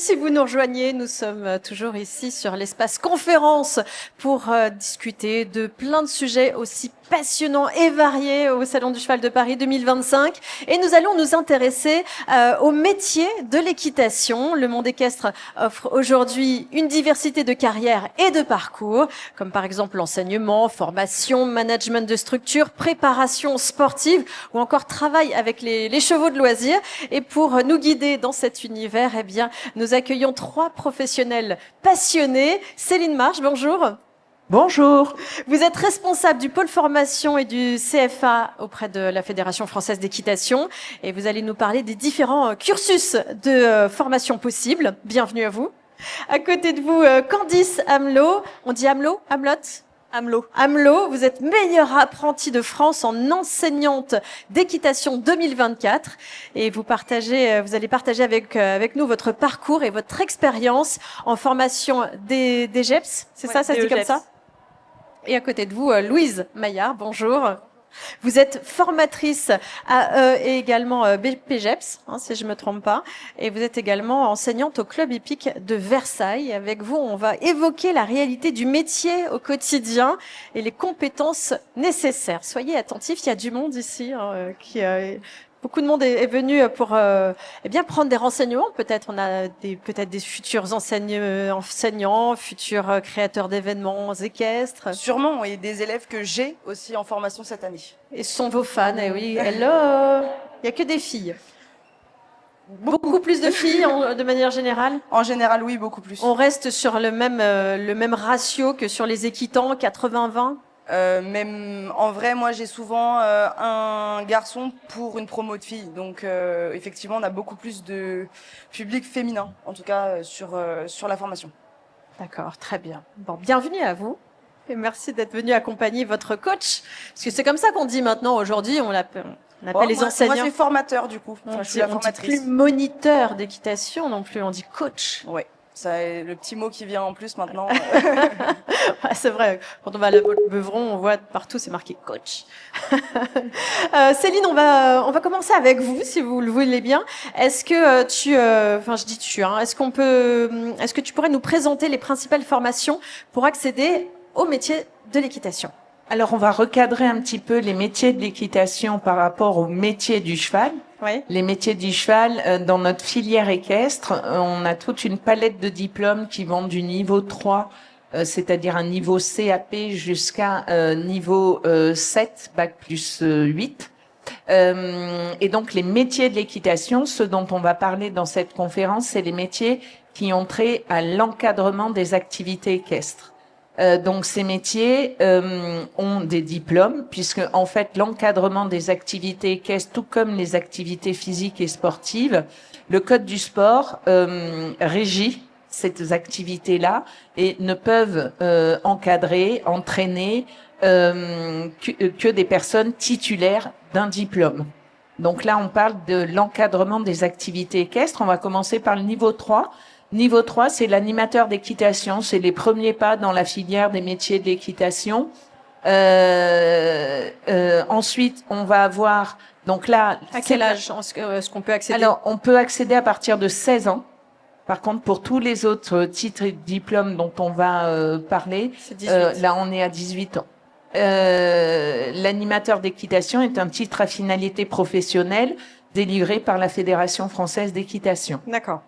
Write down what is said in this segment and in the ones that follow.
si vous nous rejoignez, nous sommes toujours ici sur l'espace conférence pour discuter de plein de sujets aussi passionnants et variés au Salon du Cheval de Paris 2025. Et nous allons nous intéresser au métier de l'équitation. Le monde équestre offre aujourd'hui une diversité de carrières et de parcours, comme par exemple l'enseignement, formation, management de structure, préparation sportive ou encore travail avec les chevaux de loisirs. Et pour nous guider dans cet univers, eh bien, nous accueillons 3 professionnels passionnés. Céline Marche, bonjour. Bonjour. Vous êtes responsable du pôle formation et du CFA auprès de la Fédération française d'équitation et vous allez nous parler des différents cursus de formation possibles. Bienvenue à vous. À côté de vous, Candice Amelot. On dit Amelot? Amelot? Amelot, vous êtes meilleure apprentie de France en enseignante d'équitation 2024 et vous allez partager avec nous votre parcours et votre expérience en formation des GEPS. C'est ça se dit comme ça? Et à côté de vous, Louise Maillard, bonjour. Vous êtes formatrice et également BPGEPS, si je me trompe pas. Et vous êtes également enseignante au Club hippique de Versailles. Avec vous, on va évoquer la réalité du métier au quotidien et les compétences nécessaires. Soyez attentifs, il y a du monde ici beaucoup de monde est venu pour prendre des renseignements. Peut-être on a peut-être des futurs enseignants, futurs créateurs d'événements équestres. Sûrement, et des élèves que j'ai aussi en formation cette année. Et ce sont vos fans, eh oui. Hello. Il n'y a que des filles. Beaucoup plus de filles de manière générale? En général, oui, beaucoup plus. On reste sur le même ratio que sur les équitants, 80-20? Même en vrai, moi j'ai souvent un garçon pour une promo de filles, donc effectivement on a beaucoup plus de public féminin, en tout cas sur la formation. D'accord, très bien. Bon, bienvenue à vous et merci d'être venu accompagner votre coach, parce que c'est comme ça qu'on dit maintenant aujourd'hui, on appelle les enseignants. Moi c'est formateur du coup, je suis la On formatrice. dit plus moniteur d'équitation non plus, on dit coach. Ouais. C'est le petit mot qui vient en plus maintenant. C'est vrai, quand on va à la Beuvron, on voit partout, c'est marqué coach. Céline, on va commencer avec vous, si vous le voulez bien. Est-ce que est-ce que tu pourrais nous présenter les principales formations pour accéder au métier de l'équitation? Alors, on va recadrer un petit peu les métiers de l'équitation par rapport au métier du cheval. Oui. Les métiers du cheval, dans notre filière équestre, on a toute une palette de diplômes qui vont du niveau 3, c'est-à-dire un niveau CAP, jusqu'à niveau 7, bac plus 8. Et donc, les métiers de l'équitation, ceux dont on va parler dans cette conférence, c'est les métiers qui ont trait à l'encadrement des activités équestres. Donc ces métiers ont des diplômes, puisque en fait l'encadrement des activités équestres, tout comme les activités physiques et sportives, le code du sport régit ces activités-là et ne peuvent encadrer, entraîner que des personnes titulaires d'un diplôme. Donc là, on parle de l'encadrement des activités équestres. On va commencer par le niveau 3. Niveau 3, c'est l'animateur d'équitation. C'est les premiers pas dans la filière des métiers de l'équitation. Ensuite, on va avoir... Donc là... À quel âge est-ce qu'on peut accéder? Alors, on peut accéder à partir de 16 ans. Par contre, pour tous les autres titres et diplômes dont on va parler, là, on est à 18 ans. L'animateur d'équitation est un titre à finalité professionnelle délivré par la Fédération française d'équitation. D'accord.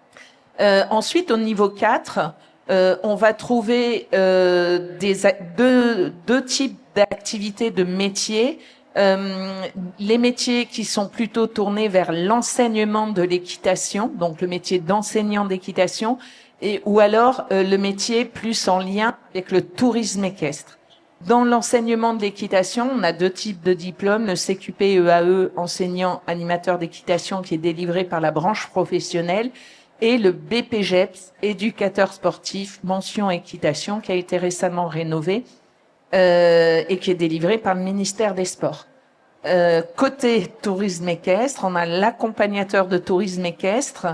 Ensuite, au niveau 4, on va trouver deux types d'activités de métiers. Les métiers qui sont plutôt tournés vers l'enseignement de l'équitation, donc le métier d'enseignant d'équitation, ou alors le métier plus en lien avec le tourisme équestre. Dans l'enseignement de l'équitation, on a 2 types de diplômes, le CQP-EAE, enseignant animateur d'équitation, qui est délivré par la branche professionnelle, et le BPGEPS, éducateur sportif, mention équitation, qui a été récemment rénové et qui est délivré par le ministère des Sports. Côté tourisme équestre, on a l'accompagnateur de tourisme équestre.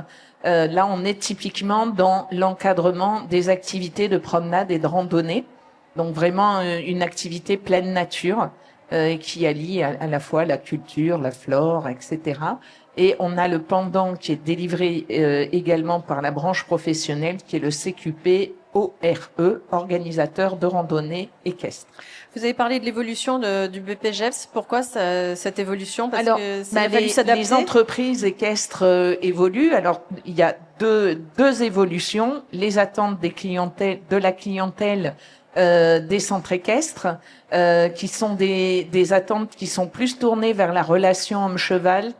Là, on est typiquement dans l'encadrement des activités de promenade et de randonnée. Donc vraiment une activité pleine nature qui allie à la fois la culture, la flore, etc. Et on a le pendant qui est délivré également par la branche professionnelle, qui est le CQP ORE, organisateur de randonnée équestre. Vous avez parlé de l'évolution du BPGEPS. Pourquoi cette évolution? Parce Alors, que ça a fallu les s'adapter. entreprises équestres évoluent. Alors, il y a deux évolutions. Les attentes de la clientèle des centres équestres, qui sont des attentes qui sont plus tournées vers la relation homme-cheval,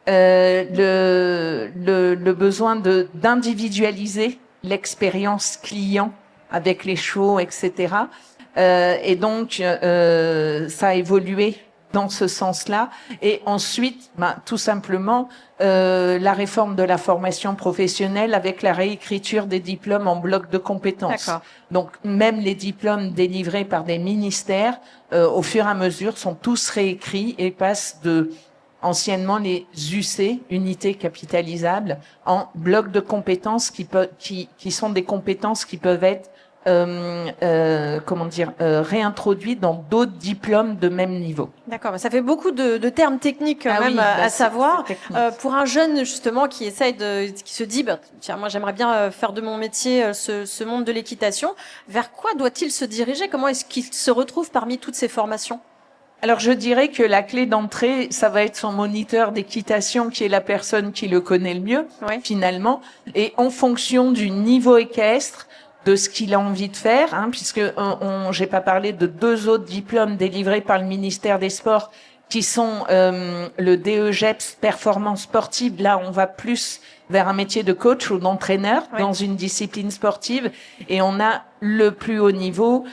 le besoin d'individualiser l'expérience client avec les chevaux, etc. Et donc, ça a évolué dans ce sens-là. Et ensuite, tout simplement, la réforme de la formation professionnelle avec la réécriture des diplômes en blocs de compétences. D'accord. Donc, même les diplômes délivrés par des ministères, au fur et à mesure, sont tous réécrits et passent anciennement les UC, unités capitalisables, en blocs de compétences qui sont des compétences qui peuvent être réintroduites dans d'autres diplômes de même niveau. D'accord, ça fait beaucoup de termes techniques quand même à savoir. Pour un jeune justement qui se dit, tiens, moi j'aimerais bien faire de mon métier ce monde de l'équitation, vers quoi doit-il se diriger? Comment est-ce qu'il se retrouve parmi toutes ces formations? Alors, je dirais que la clé d'entrée, ça va être son moniteur d'équitation, qui est la personne qui le connaît le mieux, finalement. Et en fonction du niveau équestre, de ce qu'il a envie de faire, puisque j'ai pas parlé de deux autres diplômes délivrés par le ministère des Sports, qui sont le DEGEPS performance sportive. Là, on va plus vers un métier de coach ou d'entraîneur dans une discipline sportive, et on a le plus haut niveau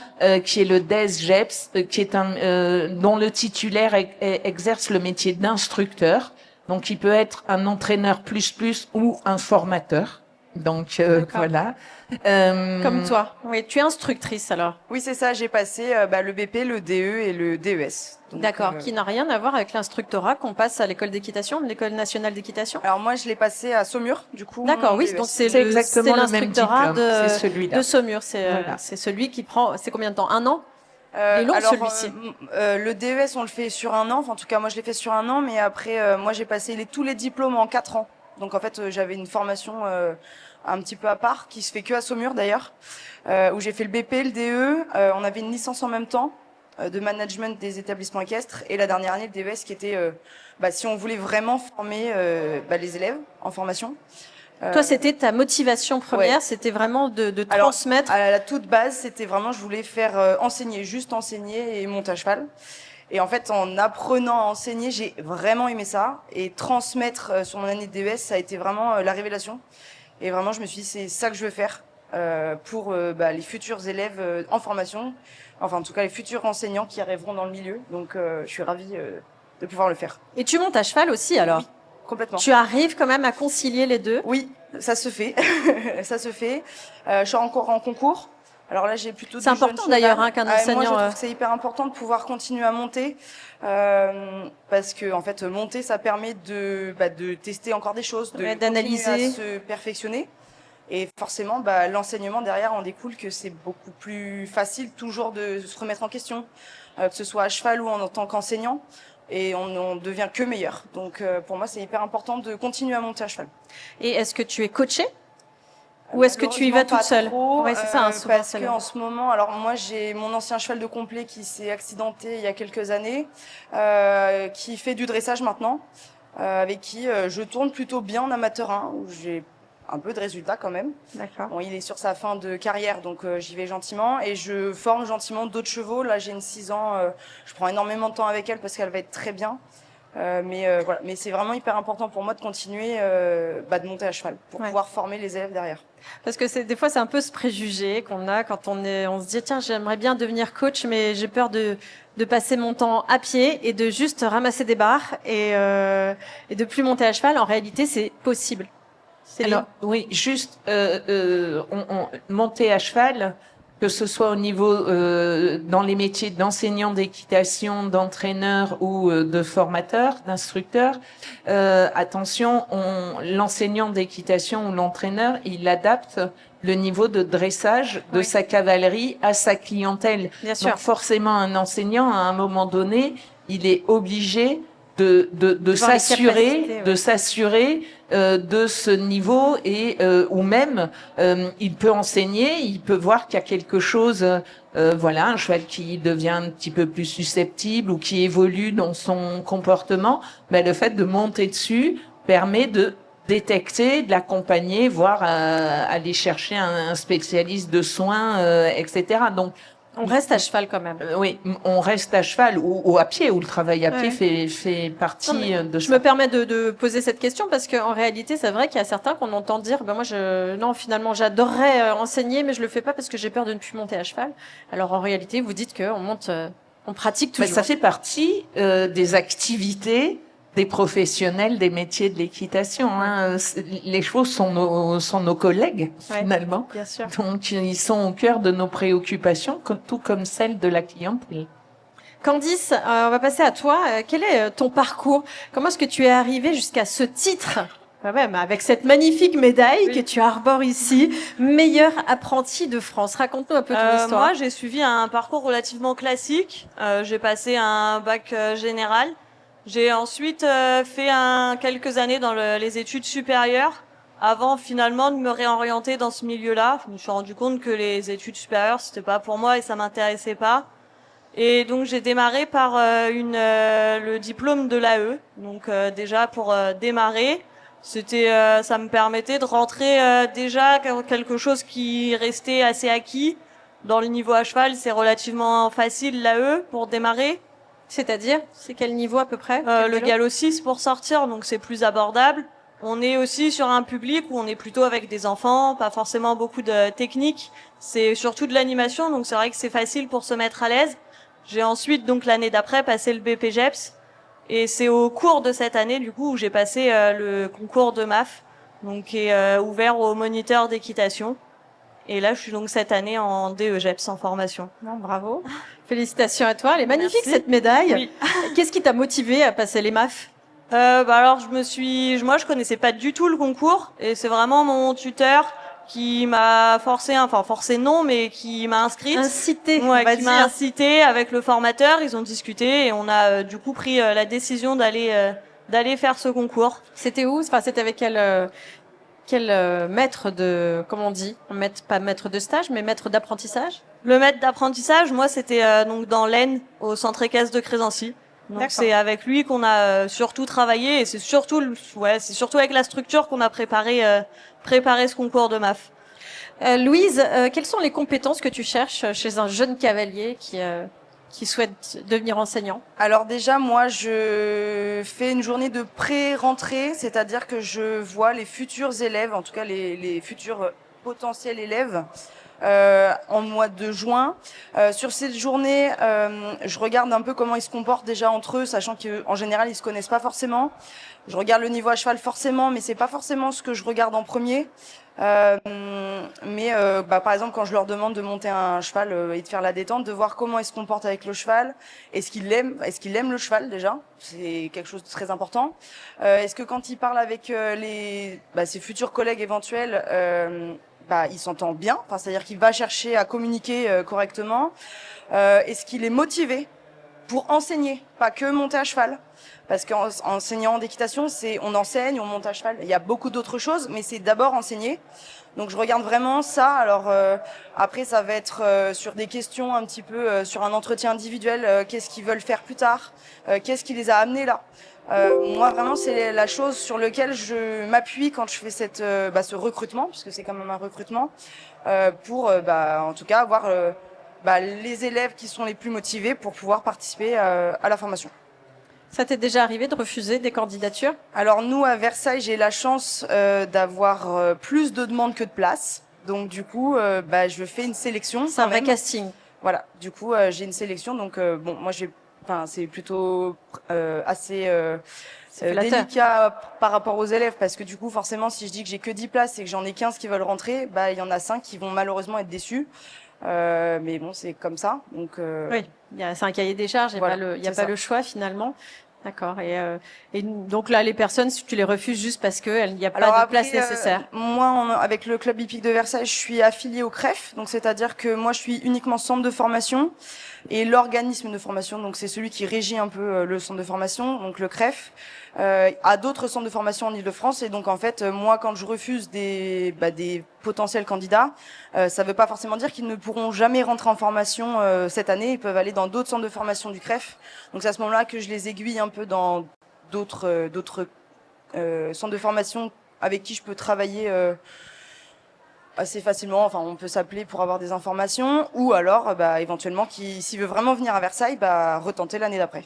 qui est le DESGEPS, qui est dont le titulaire exerce le métier d'instructeur. Donc, il peut être un entraîneur plus ou un formateur. Donc voilà. Comme toi. Oui, tu es instructrice alors. Oui, c'est ça. J'ai passé le BP, le DE et le DES. D'accord. Qui n'a rien à voir avec l'instructorat qu'on passe à l'école d'équitation, l'école nationale d'équitation. Alors moi, je l'ai passé à Saumur, du coup. D'accord. Oui, donc c'est exactement l'instructorat de Saumur. C'est celui qui prend. C'est combien de temps? Un an? Il est long celui-ci. Le DES, on le fait sur un an. Enfin, en tout cas, moi, je l'ai fait sur un an. Mais après, moi, j'ai passé tous les diplômes en 4 ans. Donc en fait, j'avais une formation un petit peu à part, qui se fait que à Saumur d'ailleurs, où j'ai fait le BP, le DE, on avait une licence en même temps de management des établissements équestres, et la dernière année le DES qui était si on voulait vraiment former les élèves en formation. Toi, c'était ta motivation première, c'était vraiment de transmettre. Alors, à la toute base, c'était vraiment, je voulais faire juste enseigner et monter à cheval. Et en fait, en apprenant à enseigner, j'ai vraiment aimé ça. Et transmettre sur mon année de DES, ça a été vraiment la révélation. Et vraiment, je me suis dit, c'est ça que je veux faire pour les futurs élèves en formation. Enfin, en tout cas, les futurs enseignants qui arriveront dans le milieu. Donc, je suis ravie de pouvoir le faire. Et tu montes à cheval aussi, alors? Oui, complètement. Tu arrives quand même à concilier les deux? Oui, ça se fait. Ça se fait. Je suis encore en concours. Alors là, j'ai plutôt. C'est important d'ailleurs qu'un enseignant. Moi, je trouve que c'est hyper important de pouvoir continuer à monter parce que en fait, monter, ça permet de tester encore des choses, d'analyser, à se perfectionner. Et forcément, l'enseignement derrière en découle que c'est beaucoup plus facile toujours de se remettre en question, que ce soit à cheval ou en tant qu'enseignant. Et on devient que meilleur. Donc pour moi, c'est hyper important de continuer à monter à cheval. Et est-ce que tu es coachée? Ou est-ce que tu y vas toute seule? Oui, c'est ça. Parce qu'en ce moment, alors moi j'ai mon ancien cheval de complet qui s'est accidenté il y a quelques années, qui fait du dressage maintenant, avec qui je tourne plutôt bien en amateur 1, où j'ai un peu de résultats quand même. D'accord. Bon, il est sur sa fin de carrière, donc j'y vais gentiment et je forme gentiment d'autres chevaux. Là, j'ai une 6 ans, je prends énormément de temps avec elle parce qu'elle va être très bien. Voilà. Mais c'est vraiment hyper important pour moi de continuer de monter à cheval pour pouvoir former les élèves derrière. Parce que des fois c'est un peu ce préjugé qu'on a quand on se dit tiens, j'aimerais bien devenir coach, mais j'ai peur de passer mon temps à pied et de juste ramasser des barres et de plus monter à cheval. En réalité, c'est possible. Alors oui, juste monter à cheval, que ce soit au niveau dans les métiers d'enseignant d'équitation, d'entraîneur ou de formateur, d'instructeur. Attention, l'enseignant d'équitation ou l'entraîneur, il adapte le niveau de dressage de sa cavalerie à sa clientèle. Bien sûr. Donc forcément, un enseignant, à un moment donné, il est obligé Voir les capacités, ouais. s'assurer de ce niveau et ou même il peut enseigner, il peut voir qu'il y a quelque chose, voilà, un cheval qui devient un petit peu plus susceptible ou qui évolue dans son comportement. Ben, le fait de monter dessus permet de détecter, de l'accompagner, voire aller chercher un spécialiste de soins, etc. Donc On reste à cheval quand même. oui, on reste à cheval ou à pied, ou le travail à pied Ouais. fait partie Non, mais de je ça. me permets de poser cette question parce qu'en réalité, c'est vrai qu'il y a certains qu'on entend dire, ben moi, non, finalement, j'adorerais enseigner, mais je le fais pas parce que j'ai peur de ne plus monter à cheval. Alors en réalité, vous dites qu'on monte, on pratique Mais toujours. ça fait partie des activités des professionnels des métiers de l'équitation. Hein. Les chevaux sont nos collègues, Ouais. finalement. Bien sûr. Donc, ils sont au cœur de nos préoccupations, tout comme celles de la clientèle. Candice, on va passer à toi. Quel est ton parcours? Comment est-ce que tu es arrivée jusqu'à ce titre? Quand même, avec cette magnifique médaille que tu arbores ici, meilleur apprenti de France. Raconte-nous un peu ton histoire. Moi, j'ai suivi un parcours relativement classique. J'ai passé un bac général. J'ai ensuite fait quelques années dans les études supérieures avant finalement de me réorienter dans ce milieu-là. Je me suis rendu compte que les études supérieures, c'était pas pour moi et ça m'intéressait pas. Et donc j'ai démarré par le diplôme de l'AE. Donc déjà pour démarrer, ça me permettait de rentrer déjà quelque chose qui restait assez acquis. Dans le niveau à cheval, c'est relativement facile l'AE pour démarrer. C'est-à-dire, c'est quel niveau à peu près? Le galop 6 pour sortir, donc c'est plus abordable. On est aussi sur un public où on est plutôt avec des enfants, pas forcément beaucoup de technique. C'est surtout de l'animation, donc c'est vrai que c'est facile pour se mettre à l'aise. J'ai ensuite, donc l'année d'après, passé le BPGEPS. Et c'est au cours de cette année, du coup, où j'ai passé le concours de MAF, donc qui est ouvert aux moniteurs d'équitation. Et là, je suis donc cette année en DEGEPS en formation. Non, bravo. Félicitations à toi. Elle est magnifique, Merci. cette médaille. Oui. Qu'est-ce qui t'a motivé à passer les MAF? Alors moi je connaissais pas du tout le concours et c'est vraiment mon tuteur qui m'a forcé non, mais qui m'a inscrite. Incité, Ouais, on va qui m'a dire. incité avec le formateur, ils ont discuté et on a du coup pris la décision d'aller faire ce concours. C'était où? Enfin, c'était avec quel maître de, comment on dit? Pas maître de stage, mais maître d'apprentissage? Le maître d'apprentissage, moi c'était donc dans l'Aisne au centre équestre de Crésancy. Donc D'accord. c'est avec lui qu'on a surtout travaillé et c'est surtout avec la structure qu'on a préparé ce concours de MAF. Louise, quelles sont les compétences que tu cherches chez un jeune cavalier qui souhaite devenir enseignant? Alors déjà, moi, je fais une journée de pré-rentrée, c'est-à-dire que je vois les futurs élèves, en tout cas les futurs potentiels élèves, en mois de juin. Sur cette journée, je regarde un peu comment ils se comportent déjà entre eux, sachant qu'en général, ils se connaissent pas forcément. Je regarde le niveau à cheval forcément, mais c'est pas forcément ce que je regarde en premier. Par exemple, quand je leur demande de monter un cheval et de faire la détente, de voir comment ils se comportent avec le cheval, est-ce qu'il aime le cheval déjà, c'est quelque chose de très important. Est-ce que quand il parle avec ses futurs collègues éventuels, il s'entend bien, enfin, c'est-à-dire qu'il va chercher à communiquer correctement. Est-ce qu'il est motivé pour enseigner, pas que monter à cheval? Parce qu'en enseignant d'équitation, on enseigne, on monte à cheval. Il y a beaucoup d'autres choses, mais c'est d'abord enseigner. Donc je regarde vraiment ça. Alors après, ça va être sur des questions un petit peu sur un entretien individuel. Qu'est-ce qu'ils veulent faire plus tard? Qu'est-ce qui les a amenés là? Moi, vraiment, c'est la chose sur laquelle je m'appuie quand je fais ce recrutement, puisque c'est quand même un recrutement, pour en tout cas avoir les élèves qui sont les plus motivés pour pouvoir participer à la formation. Ça t'est déjà arrivé de refuser des candidatures? Alors nous, à Versailles, j'ai la chance d'avoir plus de demandes que de places. Donc du coup, je fais une sélection. C'est un vrai casting. Voilà, du coup, j'ai une sélection. Donc moi, c'est plutôt assez délicat par rapport aux élèves, parce que du coup, forcément, si je dis que j'ai que 10 places et que j'en ai 15 qui veulent rentrer, il y en a 5 qui vont malheureusement être déçus. Mais bon, c'est comme ça. Donc oui, c'est un cahier des charges, il n'y a pas le choix finalement. D'accord. Et donc là, les personnes, si tu les refuses juste parce qu'il n'y a pas Alors de après, place nécessaire. moi, avec le club hippique de Versailles, je suis affiliée au CREF, donc c'est-à-dire que moi, je suis uniquement centre de formation et l'organisme de formation, donc c'est celui qui régit un peu le centre de formation, donc le CREF, a d'autres centres de formation en Île-de-France et donc en fait, moi, quand je refuse des potentiels candidats, ça ne veut pas forcément dire qu'ils ne pourront jamais rentrer en formation cette année. Ils peuvent aller dans d'autres centres de formation du CREF. Donc c'est à ce moment-là que je les aiguille un peu dans d'autres centres de formation avec qui je peux travailler assez facilement. Enfin, on peut s'appeler pour avoir des informations ou alors, éventuellement, s'il veut vraiment venir à Versailles, retenter l'année d'après.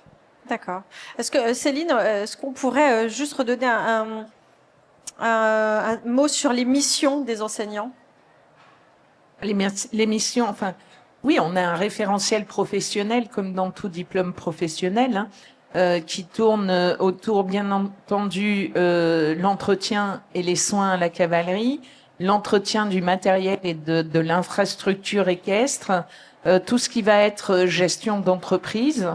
D'accord. Est-ce que Céline, est-ce qu'on pourrait juste redonner un mot sur les missions des enseignants? Les missions, enfin, oui, on a un référentiel professionnel comme dans tout diplôme professionnel, qui tourne autour, bien entendu, l'entretien et les soins à la cavalerie, l'entretien du matériel et de l'infrastructure équestre, tout ce qui va être gestion d'entreprise,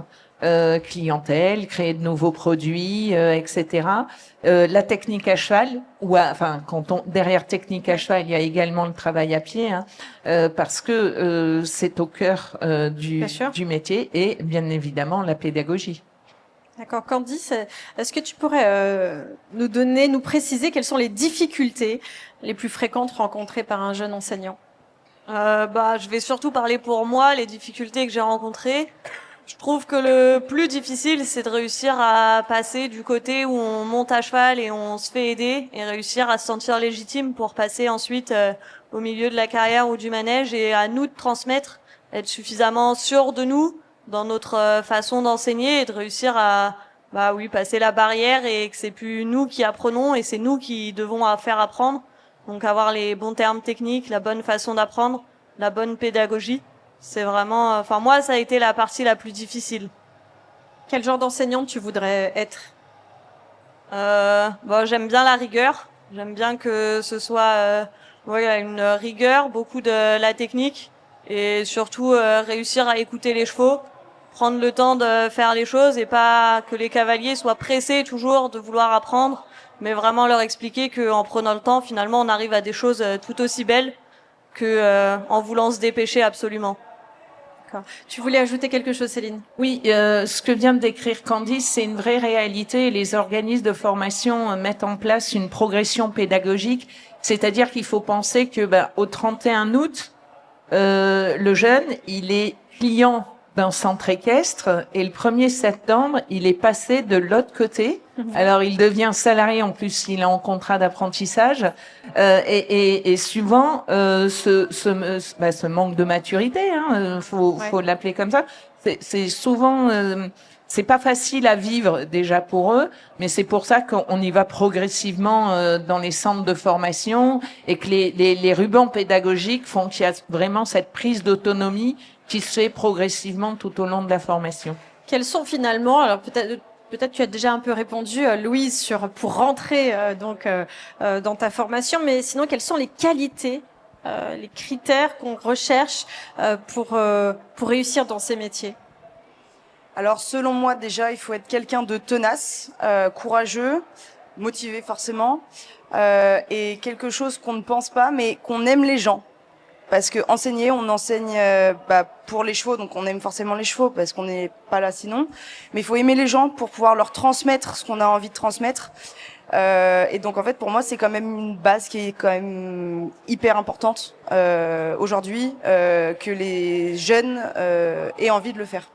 clientèle, créer de nouveaux produits, etc. La technique à cheval, derrière technique à cheval, il y a également le travail à pied, parce que c'est au cœur du métier et bien évidemment la pédagogie. D'accord. Candice, est-ce que tu pourrais nous préciser quelles sont les difficultés les plus fréquentes rencontrées par un jeune enseignant? Je vais surtout parler pour moi, les difficultés que j'ai rencontrées. Je trouve que le plus difficile, c'est de réussir à passer du côté où on monte à cheval et on se fait aider et réussir à se sentir légitime pour passer ensuite au milieu de la carrière ou du manège et à nous de transmettre, être suffisamment sûr de nous dans notre façon d'enseigner et de réussir à passer la barrière et que c'est plus nous qui apprenons et c'est nous qui devons faire apprendre. Donc avoir les bons termes techniques, la bonne façon d'apprendre, la bonne pédagogie. C'est vraiment, moi, ça a été la partie la plus difficile. Quel genre d'enseignante tu voudrais être? J'aime bien la rigueur. J'aime bien que ce soit une rigueur, beaucoup de la technique et surtout réussir à écouter les chevaux, prendre le temps de faire les choses et pas que les cavaliers soient pressés toujours de vouloir apprendre, mais vraiment leur expliquer qu'en prenant le temps, finalement, on arrive à des choses tout aussi belles que en voulant se dépêcher absolument. Tu voulais ajouter quelque chose, Céline? Oui, ce que vient de décrire Candice, c'est une vraie réalité. Les organismes de formation mettent en place une progression pédagogique, c'est-à-dire qu'il faut penser que au 31 août, le jeune, il est client d'un centre équestre et le 1er septembre, il est passé de l'autre côté. Alors, il devient salarié, en plus, il est en contrat d'apprentissage. Et souvent, ce manque de maturité, faut l'appeler comme ça, c'est souvent... c'est pas facile à vivre déjà pour eux, mais c'est pour ça qu'on y va progressivement dans les centres de formation et que les rubans pédagogiques font qu'il y a vraiment cette prise d'autonomie qui se fait progressivement tout au long de la formation. Quels sont finalement, alors peut-être tu as déjà un peu répondu, Louise, pour rentrer dans ta formation, mais sinon quelles sont les qualités, les critères qu'on recherche pour réussir dans ces métiers? Alors selon moi déjà, il faut être quelqu'un de tenace, courageux, motivé forcément, et quelque chose qu'on ne pense pas, mais qu'on aime les gens. Parce que enseigner, on enseigne pour les chevaux, donc on aime forcément les chevaux parce qu'on n'est pas là sinon. Mais il faut aimer les gens pour pouvoir leur transmettre ce qu'on a envie de transmettre. Et donc en fait, pour moi, c'est quand même une base qui est quand même hyper importante aujourd'hui, que les jeunes aient envie de le faire.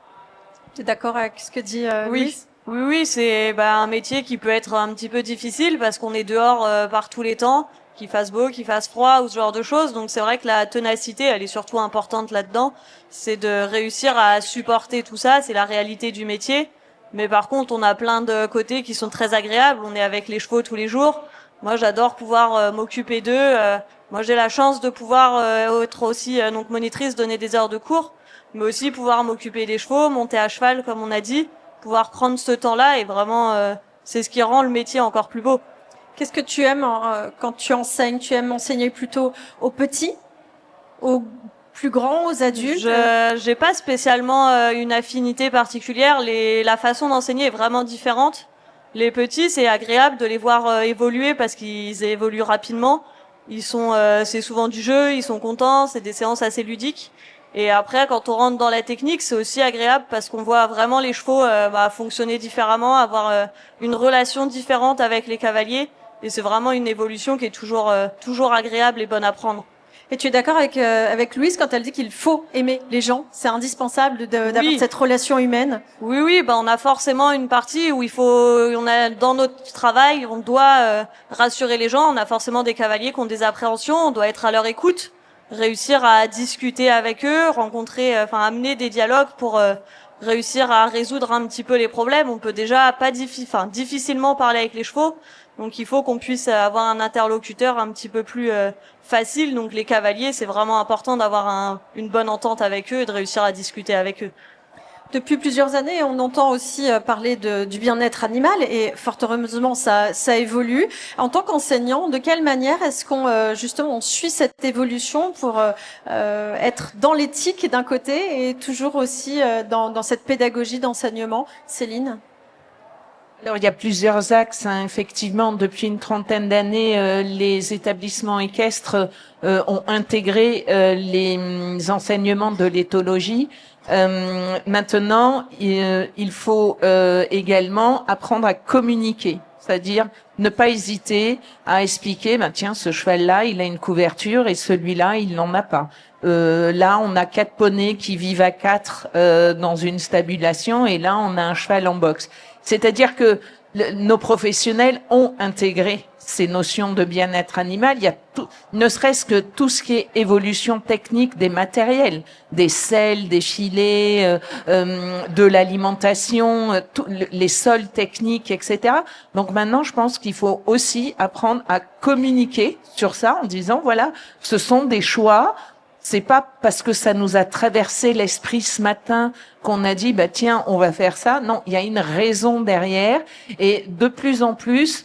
Tu es d'accord avec ce que dit Louise? Oui, c'est un métier qui peut être un petit peu difficile parce qu'on est dehors par tous les temps, qu'il fasse beau, qu'il fasse froid ou ce genre de choses. Donc c'est vrai que la ténacité, elle est surtout importante là-dedans. C'est de réussir à supporter tout ça, c'est la réalité du métier. Mais par contre, on a plein de côtés qui sont très agréables. On est avec les chevaux tous les jours. Moi, j'adore pouvoir m'occuper d'eux. Moi, j'ai la chance de pouvoir être aussi donc monitrice, donner des heures de cours, mais aussi pouvoir m'occuper des chevaux, monter à cheval, comme on a dit, pouvoir prendre ce temps-là et vraiment, c'est ce qui rend le métier encore plus beau. Qu'est-ce que tu aimes quand tu enseignes? Tu aimes enseigner plutôt aux petits, aux plus grands, aux adultes? J'ai pas spécialement une affinité particulière. La façon d'enseigner est vraiment différente. Les petits, c'est agréable de les voir évoluer parce qu'ils évoluent rapidement. C'est souvent du jeu, ils sont contents, c'est des séances assez ludiques. Et après, quand on rentre dans la technique, c'est aussi agréable parce qu'on voit vraiment les chevaux fonctionner différemment, avoir une relation différente avec les cavaliers. Et c'est vraiment une évolution qui est toujours agréable et bonne à prendre. Et tu es d'accord avec Louise quand elle dit qu'il faut aimer les gens? C'est indispensable d'avoir cette relation humaine. Oui, on a forcément une partie où dans notre travail, on doit rassurer les gens. On a forcément des cavaliers qui ont des appréhensions, on doit être à leur écoute, réussir à discuter avec eux, amener des dialogues pour réussir à résoudre un petit peu les problèmes. On peut déjà difficilement parler avec les chevaux. Donc il faut qu'on puisse avoir un interlocuteur un petit peu plus facile. Donc les cavaliers, c'est vraiment important d'avoir une bonne entente avec eux et de réussir à discuter avec eux. Depuis plusieurs années, on entend aussi parler du bien-être animal et fort heureusement, ça évolue. En tant qu'enseignant, de quelle manière est-ce qu'on justement on suit cette évolution pour être dans l'éthique d'un côté et toujours aussi dans cette pédagogie d'enseignement? Céline? Alors, il y a plusieurs axes. Effectivement, depuis une trentaine d'années, les établissements équestres ont intégré les enseignements de l'éthologie. Maintenant, il faut également apprendre à communiquer, c'est-à-dire ne pas hésiter à expliquer, tiens, ce cheval-là, il a une couverture et celui-là, il n'en a pas. Là, on a 4 poneys qui vivent à 4 dans une stabulation et là, on a un cheval en boxe. C'est-à-dire que nos professionnels ont intégré ces notions de bien-être animal. Il y a tout, ne serait-ce que tout ce qui est évolution technique des matériels, des selles, des filets, de l'alimentation, les sols techniques, etc. Donc maintenant, je pense qu'il faut aussi apprendre à communiquer sur ça en disant, voilà, ce sont des choix. C'est pas parce que ça nous a traversé l'esprit ce matin qu'on a dit tiens, on va faire ça. Non, il y a une raison derrière et de plus en plus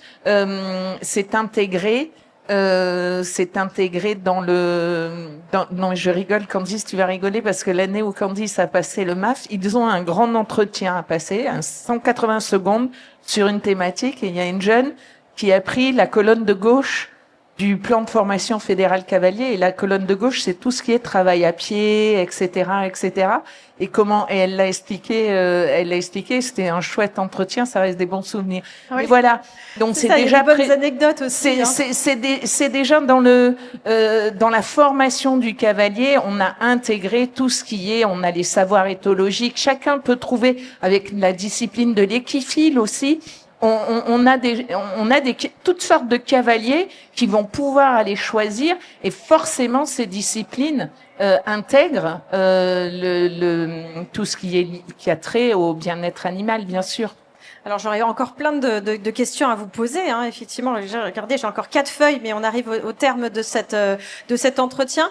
c'est intégré dans non, je rigole, Candice, tu vas rigoler parce que l'année où Candice a passé le MAF, ils ont un grand entretien à passer, 180 secondes sur une thématique et il y a une jeune qui a pris la colonne de gauche du plan de formation fédéral cavalier et la colonne de gauche c'est tout ce qui est travail à pied, etc., etc. Et elle l'a expliqué, c'était un chouette entretien, ça reste des bons souvenirs. Oui. Mais voilà, donc c'est ça, déjà il y a des bonnes anecdotes aussi. c'est déjà dans la formation du cavalier, on a intégré tout ce qui est, on a les savoirs éthologiques, chacun peut trouver avec la discipline de l'équiphile aussi. On a toutes sortes de cavaliers qui vont pouvoir aller choisir et forcément ces disciplines intègrent tout ce qui a trait au bien-être animal, bien sûr. Alors j'aurais encore plein de questions à vous poser. Effectivement, regardez, j'ai encore 4 feuilles, mais on arrive au terme de cet entretien.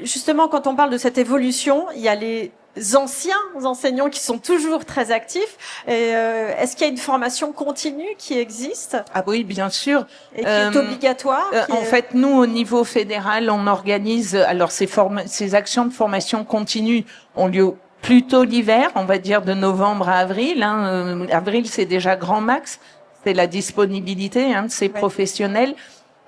Justement, quand on parle de cette évolution, il y a les anciens enseignants qui sont toujours très actifs. Est-ce qu'il y a une formation continue qui existe? Ah oui, bien sûr. Et qui est obligatoire? En fait, nous, au niveau fédéral, on organise, alors ces actions de formation continue ont lieu plutôt l'hiver, on va dire de novembre à avril. Avril, c'est déjà grand max. C'est la disponibilité de ces professionnels.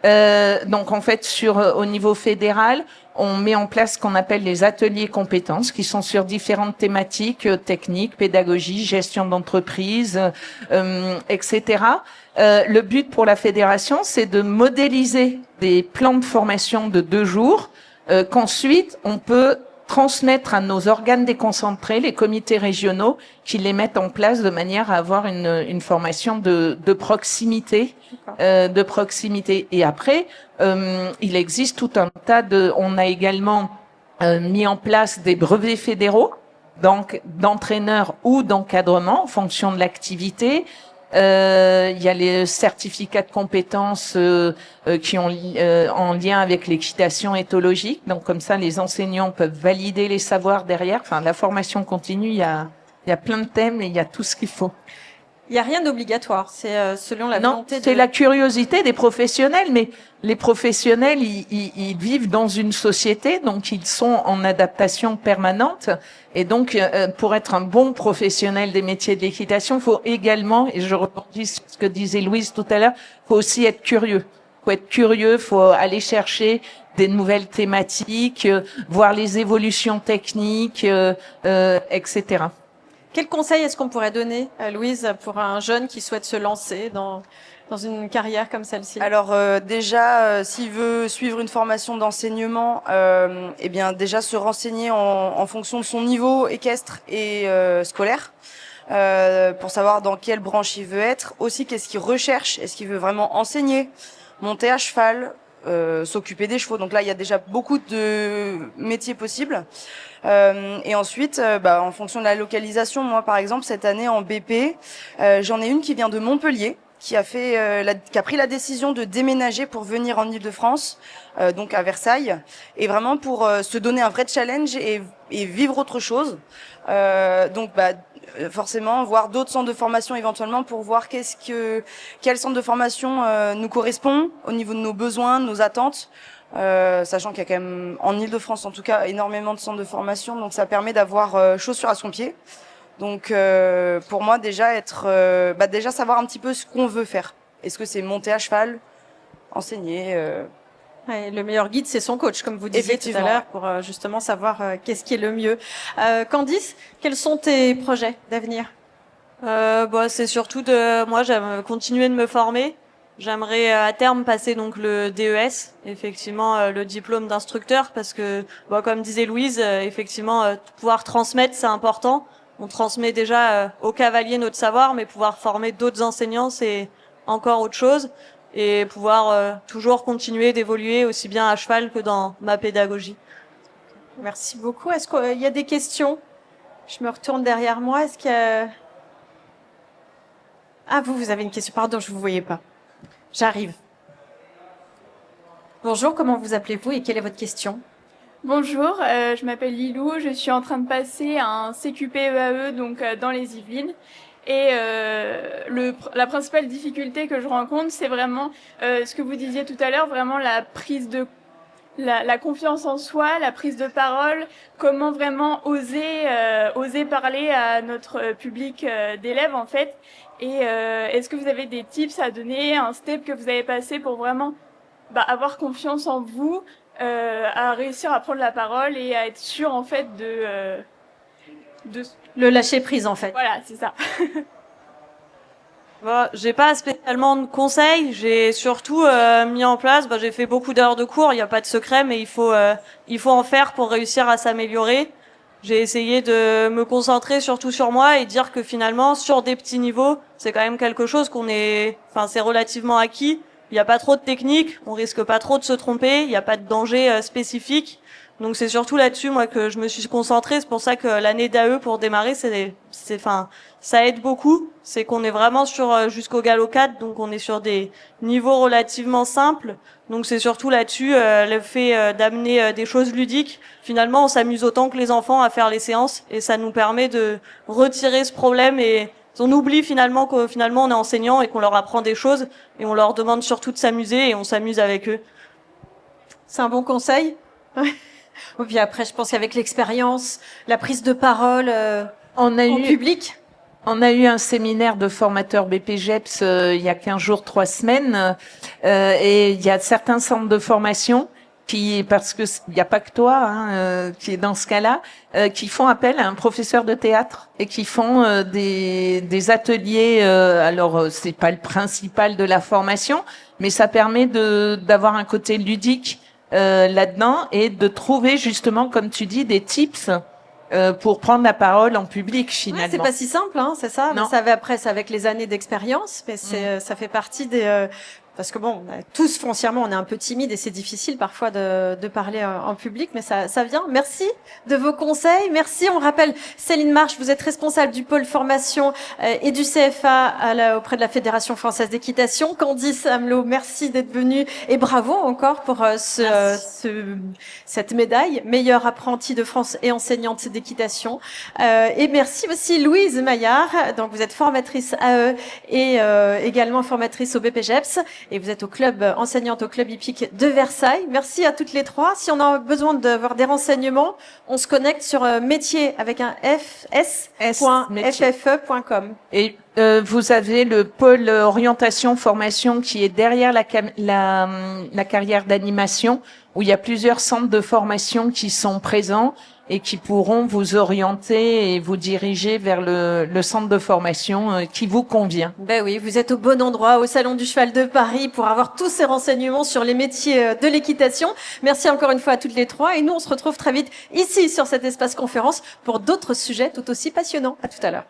Donc, en fait, au niveau fédéral, on met en place ce qu'on appelle les ateliers compétences qui sont sur différentes thématiques, techniques, pédagogie, gestion d'entreprise, etc. Le but pour la fédération, c'est de modéliser des plans de formation de 2 jours qu'ensuite on peut transmettre à nos organes déconcentrés, les comités régionaux, qui les mettent en place de manière à avoir une formation de proximité, Et après, il existe tout un tas on a également mis en place des brevets fédéraux, donc d'entraîneurs ou d'encadrement en fonction de l'activité. Il y a les certificats de compétences qui ont en lien avec l'équitation éthologique. Donc comme ça, les enseignants peuvent valider les savoirs derrière. Enfin, la formation continue. Il y a plein de thèmes et il y a tout ce qu'il faut. Il n'y a rien d'obligatoire, c'est selon la Non, volonté de... c'est la curiosité des professionnels, mais les professionnels, ils vivent dans une société, donc ils sont en adaptation permanente. Et donc, pour être un bon professionnel des métiers de l'équitation, il faut également, et je rebondis sur ce que disait Louise tout à l'heure, faut aussi être curieux. Faut être curieux, faut aller chercher des nouvelles thématiques, voir les évolutions techniques, etc. Quel conseil est-ce qu'on pourrait donner, Louise, pour un jeune qui souhaite se lancer dans une carrière comme celle-ci? Alors déjà, s'il veut suivre une formation d'enseignement, eh bien déjà se renseigner en fonction de son niveau équestre et scolaire, pour savoir dans quelle branche il veut être. Aussi, qu'est-ce qu'il recherche? Est-ce qu'il veut vraiment enseigner, monter à cheval, s'occuper des chevaux? Donc là, il y a déjà beaucoup de métiers possibles. Et ensuite, en fonction de la localisation, moi par exemple cette année en BP, j'en ai une qui vient de Montpellier, qui a pris la décision de déménager pour venir en Île-de-France, donc à Versailles, et vraiment pour se donner un vrai challenge et vivre autre chose. Forcément voir d'autres centres de formation éventuellement pour voir quel centre de formation nous correspond au niveau de nos besoins, de nos attentes. Sachant qu'il y a quand même en Île-de-France en tout cas énormément de centres de formation, donc ça permet d'avoir chaussure à son pied. Donc pour moi déjà déjà savoir un petit peu ce qu'on veut faire. Est-ce que c'est monter à cheval, enseigner Ouais, le meilleur guide, c'est son coach, comme vous disiez tout à l'heure, pour justement savoir qu'est-ce qui est le mieux. Candice, quels sont tes projets d'avenir? C'est surtout moi j'aime continuer de me former. J'aimerais à terme passer donc le DES, effectivement le diplôme d'instructeur, parce que comme disait Louise, effectivement pouvoir transmettre c'est important. On transmet déjà aux cavaliers notre savoir, mais pouvoir former d'autres enseignants c'est encore autre chose, et pouvoir toujours continuer d'évoluer aussi bien à cheval que dans ma pédagogie. Merci beaucoup. Est-ce qu'il y a des questions? Je me retourne derrière moi. Est-ce qu'il y a... Ah, vous avez une question. Pardon, je vous voyais pas. J'arrive. Bonjour, comment vous appelez-vous et quelle est votre question? Bonjour, je m'appelle Lilou, je suis en train de passer un CQP-EAE donc dans les Yvelines. Et la principale difficulté que je rencontre, c'est vraiment ce que vous disiez tout à l'heure, vraiment la prise de la confiance en soi, la prise de parole, comment vraiment oser parler à notre public d'élèves en fait. Et est-ce que vous avez des tips à donner, un step que vous avez passé pour vraiment avoir confiance en vous, à réussir à prendre la parole et à être sûr en fait de le lâcher prise en fait. Voilà, c'est ça. J'ai pas spécialement de conseils, j'ai surtout mis en place, j'ai fait beaucoup d'heures de cours, il n'y a pas de secret, mais il faut en faire pour réussir à s'améliorer. J'ai essayé de me concentrer surtout sur moi et dire que finalement, sur des petits niveaux, c'est quand même quelque chose c'est relativement acquis. Il n'y a pas trop de technique, on risque pas trop de se tromper, il n'y a pas de danger spécifique. Donc c'est surtout là-dessus moi que je me suis concentrée. C'est pour ça que l'année d'AE pour démarrer, ça aide beaucoup. C'est qu'on est vraiment sur jusqu'au galop 4, donc on est sur des niveaux relativement simples. Donc c'est surtout là-dessus le fait d'amener des choses ludiques. Finalement, on s'amuse autant que les enfants à faire les séances et ça nous permet de retirer ce problème et on oublie finalement on est enseignant et qu'on leur apprend des choses et on leur demande surtout de s'amuser et on s'amuse avec eux. C'est un bon conseil. Et puis après, je pense qu'avec l'expérience, la prise de parole en public. On a eu un séminaire de formateurs BPGEPS il y a 15 jours, 3 semaines, et il y a certains centres de formation parce que il n'y a pas que toi qui est dans ce cas-là, qui font appel à un professeur de théâtre et qui font des ateliers. Alors c'est pas le principal de la formation, mais ça permet d'avoir un côté ludique là-dedans et de trouver justement, comme tu dis, des tips pour prendre la parole en public finalement. Ouais, c'est pas si simple, c'est ça. Non. Ça va après, c'est avec les années d'expérience, mais ça fait partie Parce que bon, tous foncièrement, on est un peu timide et c'est difficile parfois de parler en public, mais ça vient. Merci de vos conseils. Merci. On rappelle, Céline Marche, vous êtes responsable du pôle formation et du CFA auprès de la Fédération française d'équitation. Candice Hamelot, merci d'être venue et bravo encore pour cette médaille, meilleure apprentie de France et enseignante d'équitation. Et merci aussi Louise Maillard. Donc vous êtes formatrice AE et également formatrice au BPGEPS. Et vous êtes enseignante au club hippique de Versailles. Merci à toutes les trois. Si on a besoin d'avoir des renseignements, on se connecte sur métier avec un fs.ppe.com. Et vous avez le pôle orientation formation qui est derrière la carrière d'animation, où il y a plusieurs centres de formation qui sont présents et qui pourront vous orienter et vous diriger vers le centre de formation qui vous convient. Ben oui, vous êtes au bon endroit, au Salon du Cheval de Paris, pour avoir tous ces renseignements sur les métiers de l'équitation. Merci encore une fois à toutes les trois. Et nous, on se retrouve très vite ici, sur cet espace conférence, pour d'autres sujets tout aussi passionnants. À tout à l'heure.